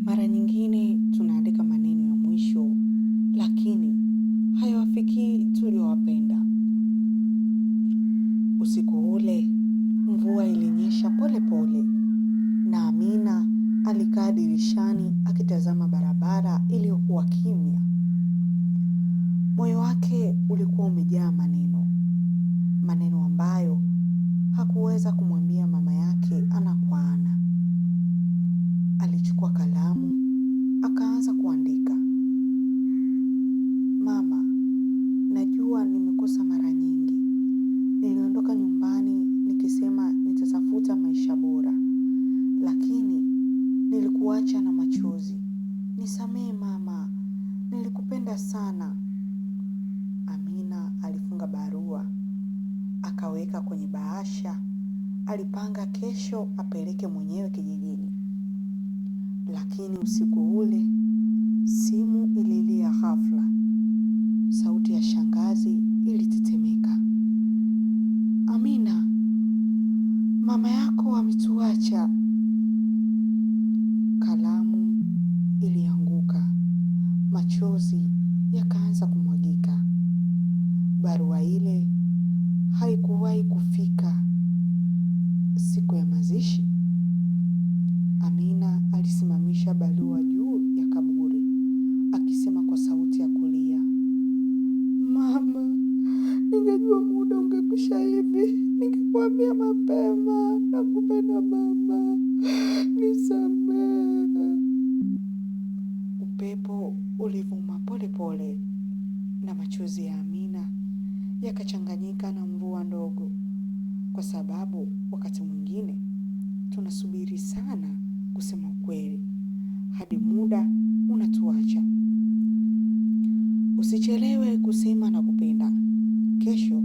Mara nyingine tunaandika maneno ya mwisho, lakini hayawafikii tuliowapenda. Usiku ule, mvua ilinyesha pole pole, na Amina alikaa dirishani akitazama barabara iliyokuwa kimya. Moyo wake ulikuwa umejaa maneno ambayo hakuweza kumwambia mama yake ana kwa ana. Alichukua kalamu, akaanza kuandika. Mama, najua nimekosa mara nyingi. Niliondoka nyumbani nikisema nitatafuta maisha bora, lakini nilikuacha na machozi. Nisamehe mama, nilikupenda sana. Amina alifunga barua, akaweka kwenye bahasha. Alipanga kesho apeleke mwenyewe kijijini. Lakini usiku ule, simu ililia ghafla. Sauti ya shangazi ilitetemeka. Amina, mama yako ametuacha. Kalamu ilianguka, machozi yakaanza kumwagika. Barua ile haikuwahi kufika. Siku ya mazishi, Amina alisimamisha barua juu ya kaburi, akisema kwa sauti ya kulia, mama, ningejua muda ungekwisha hivi, ningekuambia mapema. Nakupenda mama, nisamehe. Upepo ulivuma pole pole, na machozi ya Amina yakachanganyika na mvua ndogo, kwa sababu wakati mwingine tunasubiri sana kusema ukweli hadi muda unatuacha. Usichelewe kusema nakupenda. Kesho